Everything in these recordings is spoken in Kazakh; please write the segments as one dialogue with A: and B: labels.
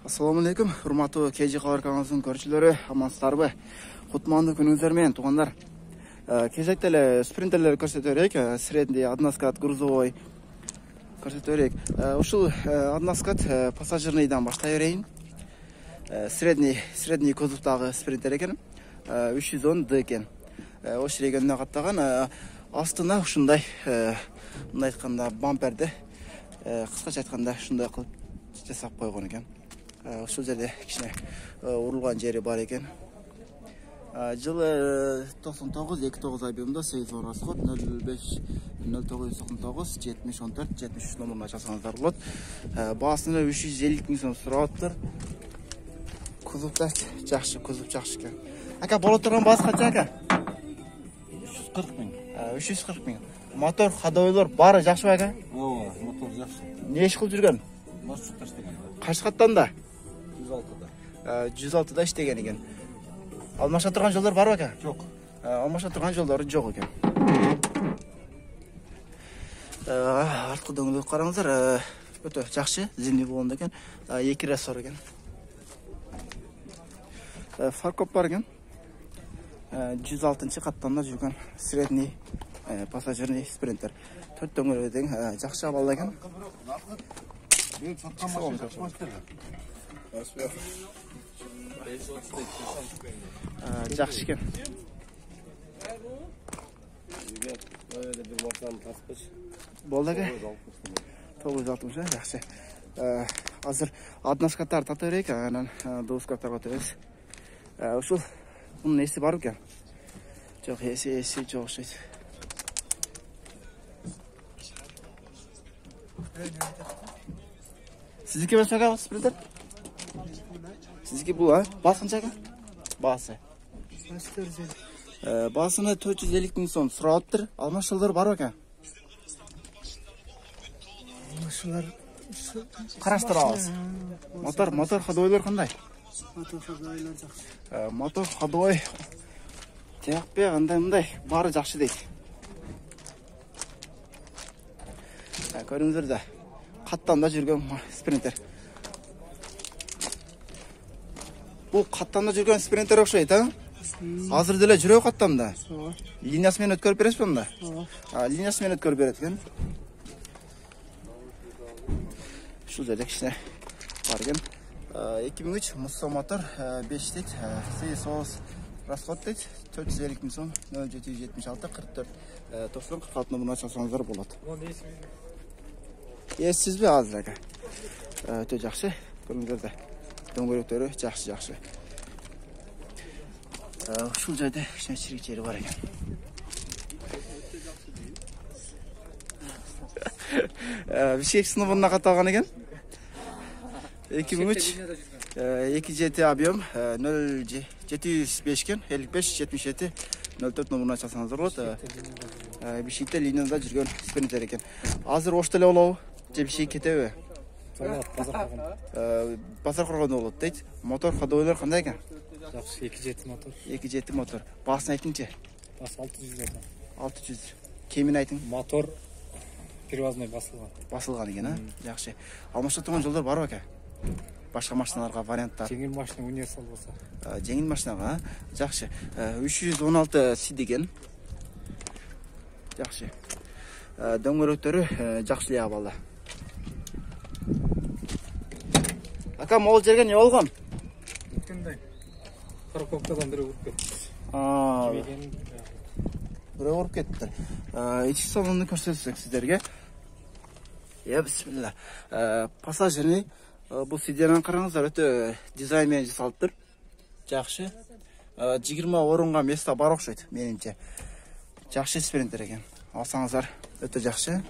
A: Assalamu alaikum, hurmatli KG Xabar kanalımızın görüşçüleri, amansızlarбы? Kutmanlı gününüzler men, туғандар. Кезектелі спринтерлер көрсөтөрөк, средний односкат грузовой көрсөтөрөк. Ушул односкат пассажирныйдан баштай берейин. Средний кузовтагы спринтер экен. 310D экен. Ош регионуна каттаган астына ушундай, мындай айтканда бамперди кыскача айтканда ушундай кылып жасап койгон экен. Ушул жерде кичине урулган жери бар экен. Жылы 99-29 объемда 8 бар расход 05-0999 70-14-73 номеріне жасаңыздар болады. Басында 350 мың сом сұрауыптыр. Кузовта жақшы, кузов жақшы екен. Ака, болып тұрған басы қанша ака?
B: 340 мың.
A: 340 мың. Мотор, ходовойлар бары жақшы ба ака?
B: Ооба, мотор жақшы.
A: Не іш қылып жүрген?
B: Маршрутта іштеген.
A: Қайсы қаттанда?
B: 106-да.
A: 106-да іштеген екен. Алмаша тұрған жолдар бар ба?
B: Жоқ.
A: Алмаша тұрған жолдары жоқ екен. Артқы дөңгелек қараңыздар, өте жақсы, зимний болғанда екен. 2 рессор екен. Фаркоп бар екен. 106-шы қаттанда жүрген средний пассажирный спринтер. 4 дөңгелектен жақсы абалда екен. Жақсы екен. Болды ке? 960, жақсы. Азыр односкаттар татырек, анан двускаттар қатырез. Ушул, бұның есі бар екен? Жоқ, есі жоқ шейді. Сіздікі бәс аға спринтер? Сіздікі бұл, басы қанша аға? Басы. Басына 450 мың сом сұрауыптыр. Алмашылдар бар аға?
C: Алмашылар
A: қараштырабыз. Мотор ходовойлар қандай?
C: Мотор ходовойлар жақсы.
A: Мотор ходовой тияқпе қандай бары жақсы дейді. Көріңіздер де қаттанда жүрген спринтер. Бұл қаттанда жүрген спринтер оқшайды, азыр деле жүрөк қаттанда. Линиясымен өткөрүп бересіз бе? Линиясымен өткөрүп береді. Шул жерде кішіне бар екен. 2003 Musso мотор 5 дейді, C-соғыз расход дейді, 450 мың сом, 0776 44 90 46 номеріне шақырсаңыздар болады. Ессіз бе азыр аға? Өте жақсы, көріңіздерді. Дөңгелектері жақсы. Шул жерде кішіне ширек жері бар екен. Бішкек сыныбына қаталған екен. 2003 2 GT объем 0705 кен 55-77 04 номеріне шақырсаңыздар болады. Бішкекте линияда жүрген спринтер екен. Азыр оштеле олау, же бішкек кетебі? Базар құрғанда болады дейді. Мотор ходовойлар қандай екен?
B: Жақсы, 2 жеті мотор.
A: 2 жеті мотор. Басын айтыңче?
B: Басы 600 екен.
A: 600. Кемін айтың?
B: Мотор привозной басылған.
A: Басылған екен, жақсы. Алмашта тұрған жолдар бар ба? Башқа машиналарға варианттар?
B: Жеңіл машина универсал болса.
A: Жеңіл машинаға, жақсы. 316 си деген. Жақсы. Дөңгелектері жақсы абалы. Ака, мол жерге не олған?
B: Өткенде парковкадан бірі ұрып кетті.
A: Бірі ұрып кетті. Ички салонны көрсетсек сіздерге. Бисмилла. Пассажирный бұл сиденен қараңыздар, өте дизайнмен жасалыптыр. Жақсы. 20 орынға места бар оқшайды, меніңше. Жақсы спринтер екен. Алсаңыздар, өте жақсы.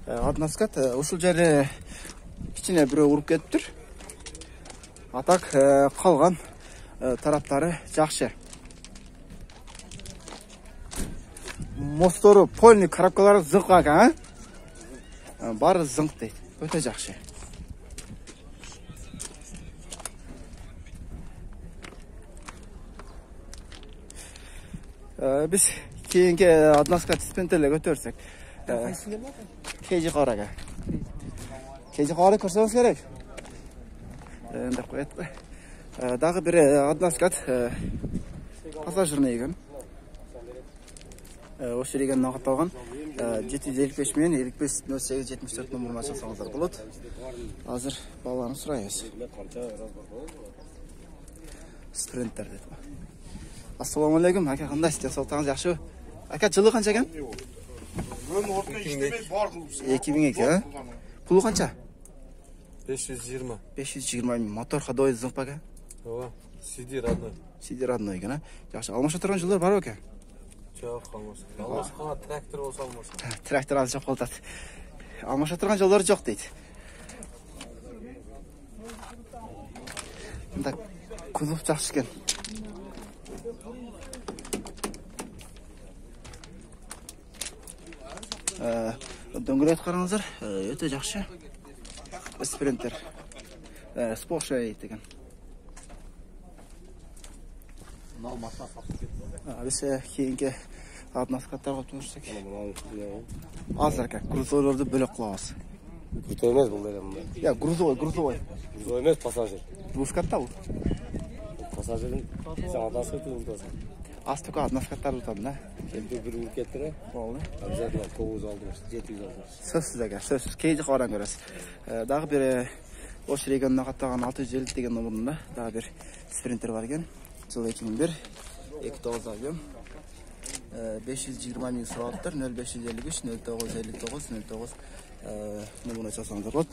A: Односкат, ушул жерде кичине бирөө уруп кетиптир. Атак калган тараптары жакшы. Мостору, польный коробкалары зыңк экен, бары зыңк дейт. Өтө жакшы. Биз кийинки односкат спринтерлерге өтөрсөк. KG Xabar aka. KG Xabar'ı көрсеңіз керек. Ендеп қояды. Дағы бір односкат пассажирный екен. Осы жерге нағатталған 755 мен 550874 номеріне шақырсаңыздар болады. Қазір баланы сұраймыз. Спринтер деді. Ассалаумағалейкум, әке қандайсыз? Денсаулықтарыңыз жақсы? Әке жылы қанша екен? 2002, пұлы қанша?
B: 520.
A: 520 мотор ходовой зыңқ па, әке?
B: Ова, CD родной.
A: CD родной екен, жақсы. Алмаша тұрған жылдар бар ба, әке?
B: Жоқ, алмаша. Алмашаға трактор болса алмаша.
A: Трактор аз жоқ қолдады. Алмаша тұрған жолдар жоқ дейді. Мұнда кузов жақсы екен. Дөңгелек қараңыздар, өте жақсы. Спринтер. Споршай деген. Біз кейінгі односкаттарға көрсек. Азыр әке, грузовойларды бөлек қылауыз.
D: Грузовой емес бұл дайда мұнда.
A: Я, грузовой.
D: Грузовой емес, пассажир.
A: Двускатта бұл.
D: Пассажирдің жаңадан сөйтіп ұлдасың.
A: Аз-түкі односкаттар ұтады, да?
D: Келді бір үлкеттірі,
A: Болды.
D: обязательно 900 алдыңыз, 700 алдыңыз.
A: Сөзсіз әке, сөзсіз. Кейді қаран көресіз. Дағы бір Ош регионына қаттаған 650 деген номерында дағы бір спринтер бар екен. Жыл 2001, 29 авион. 520 мың сұрауыптар, 0553, 0959, 09 номеріне жасаңыздар болады.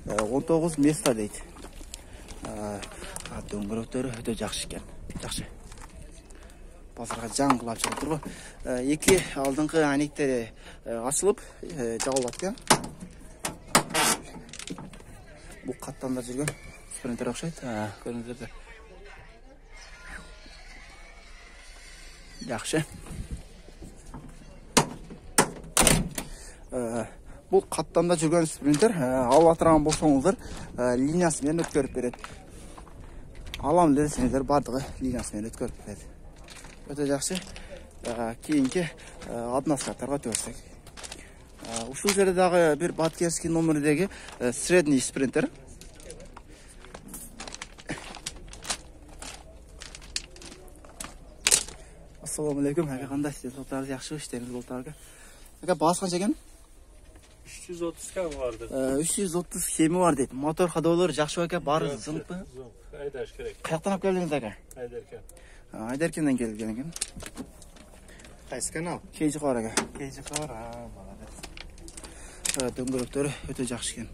A: 19 места дейді. Дөңгелектері өте жақсы екен. Жақсы. Базарға жаңғылап шығып тұр ғой. Екі алдыңғы әйнектері ашылып, жауылып екен. Бұл қаттанда жүрген спринтер ұқсайды. Көріңіздерді. Жақсы. Бұл қаттанда жүрген спринтер ала тұрған болсаңыздар линиясымен өткөріп береді. Алам десеңіздер бардығы линиясымен өткөріп береді. Өте жақсы. Кейінгі односкаттарға төрсек. Ушул жердегі бір Баткерский номердегі средний спринтер. Ассалаумағалейкум, әке қандайсыз? Денсаулықтарыңыз жақсы, іштеріңіз болтарға. Әке басы қанша екен?
B: 330 кем vardı.
A: 330 кемі бар дейді. Мотор ходовойлары жақсы әке, бары зыңқ па?
B: Жоқ, айдаш керек.
A: Қаяқтан алып келдіңіз әке?
B: Айдаркен.
A: Айдаркеннен келген екен.
C: Қайсы канал?
A: Кейжі қар әке.
C: Кейжі қар, молодец.
A: Дөңгелектері өте жақсы екен.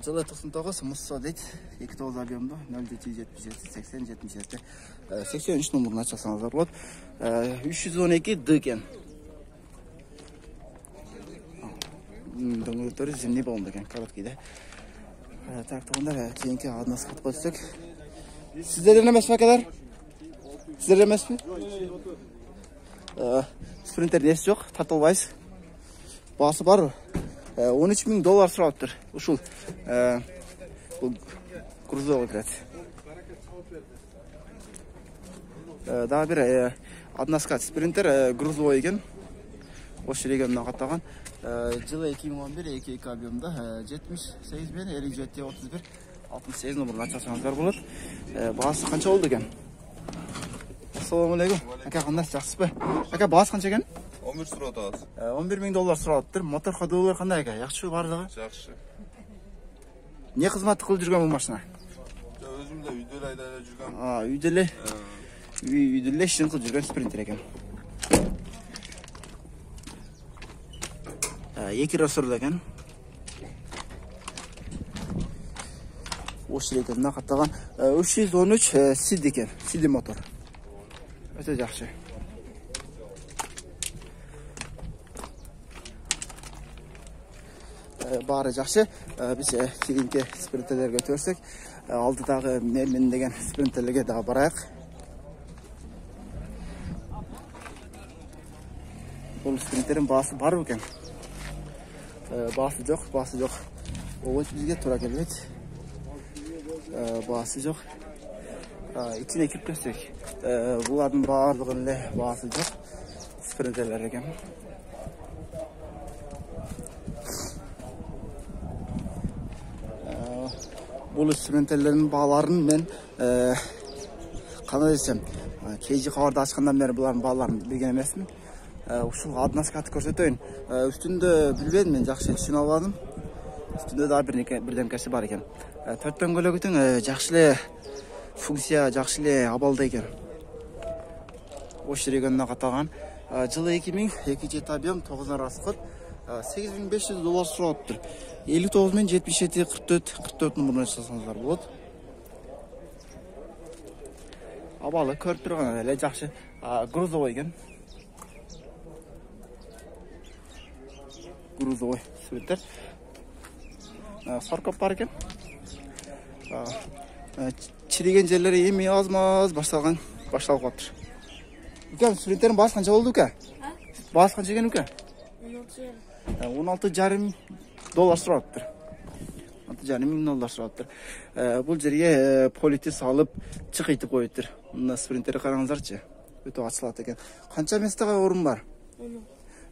A: Жылы 99 мұсса дейді. 29 объемды 0777 83 номерін ашсаңыздар болады. 312 Д екен. Дөңгелектері зимний болымды екен, короткийде. Так, тұғындар, кейінгі односкат қойсек. Сіздерден емес пе, әкелер? Сіздерден емес пе? Спринтер несі жоқ, тартылбайсыз. Басы бар. $13 мың сұрап тұр. Ушул грузовый кіреді. Дағы бір односкат спринтер грузовый екен. Осы регионына қаттаған. Жылы 2011 2 объемда 78 бен 57 31 68 номерін ашсаңыздар болады. Бағасы қанша болды екен? Ассалаумағалейкум. Әке қандайсыз, жақсыз ба? Әке бағасы қанша екен?
E: 11 сұрады аз.
A: $11 мың сұрап тұр. Мотор ходовойлар қандай әке? Жақсы барлығы?
E: Жақсы.
A: Не қызметті қылып жүрген бұл машина?
E: Өзім де үйделі айдайда жүрген.
A: Үйделі? Үйделі ішін қылып жүрген спринтер екен. Екі ресурда екен. Осы регионына қаттаған 313 сид екен. Сиди мотор. Өте жақсы. Бары жақсы. Біз кейінгі спринтерлерге өтірсек. Алдыдағы мен деген спринтерлерге дағы барайық. Бұл спринтердің басы бар екен. Басы жоқ. Ол бізге тұра келеді. Басы жоқ. İçine ekip gösterek. Bunların bağırlığında bazı yok. Sprinterler ekan. бул спринтерлердин бааларын мен кандай десем, KG кабарды ачкандан бери булардын бааларын билген эмесмин. Ушул аднаскаты көрсөтөйүн. Үстүндө билбедим, мен жакшы түшүнө албадым. Üstünde daha birdeмкеси бар экен. Төрт дөңгөлөгүнүн жакшы эле функция, жакшы эле абалда экен. Ош регионуна каталган. Жылы 2002 жет объем 9 расход $8500 сурап тур. 59 мен 77 44 номеріне жасасаңыздар болот. Абалы көрүп турган эле жакшы грузовой экен. Грузовой спринтер. Саркап бар экен. Чириген жерлери эми аз-маз башталып калыптыр. Үкем, спринтерин баасы канча болду үке? Баасы канча экен үке? $16,500 сураптыр. $16,500 сураптыр. Бул жерге полити салып, чыкытып коюптур. Мына спринтерди караңыздарчы. Өтө ачылат экен. Канча местага орун бар?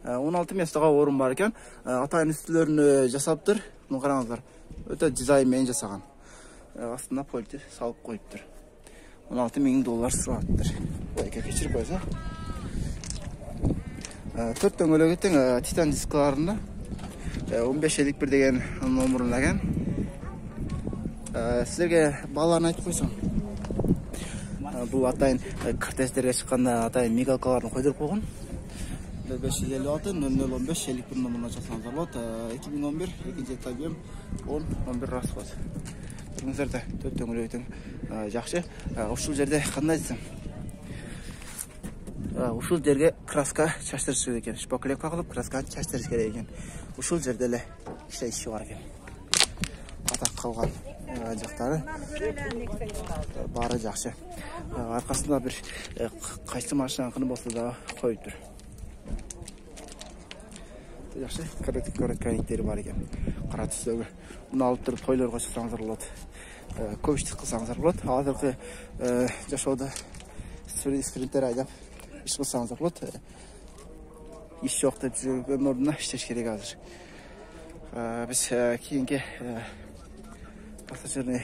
A: 16 местага орун бар экен. Атайын үстүлөрүн жасаптыр. Муну караңыздар. Өтө дизайн менен жасаган. Астына полити салып коюптур. $16,000 сураттыр. Байка кечирип койсо. Төрт дөңгөлөгү тең титан дискларында 1551 деген номерун экен. Силерге бааларын айтып койсом. Бул атайын кортеждерге чыкканда атайын мигалкаларын койдуруп койгон. 556 0015 51 номеріне жасаңыздар болот. 2011 экинчи объем 10-11 расход. Көрүңүздөр да төрт дөңгөлөгү жакшы. Ушул жерде кандай десем, ушул жерге краска чачтырыш керек экен. Шпаклевка кылып краска чачтырыш керек экен. Ушул жерде эле иши бар экен. Атак калган жактары баары жакшы. Аркасында бир кайсы машинаныкы болсо да коюптур. Жакшы, корректиктери бар экен. Кара түстөгү. Муну алып туруп тойлорго чыксаңыздар болот. Көбүчтүк кылсаңыздар болот. Азыркы жашоодо спринтер айдап иш кылсаңыздар болот. Иш жок деп жүргөн ордуна иштеш керек азыр. Биз кийинки пассажирный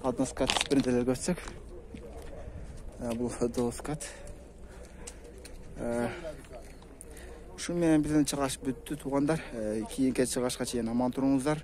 A: односкат спринтерлерге өтсөк. Бул двускат. Шу менен биздин чыгаш бүттү туугандар. Кийинки чыгашка чейин аман туруңуздар.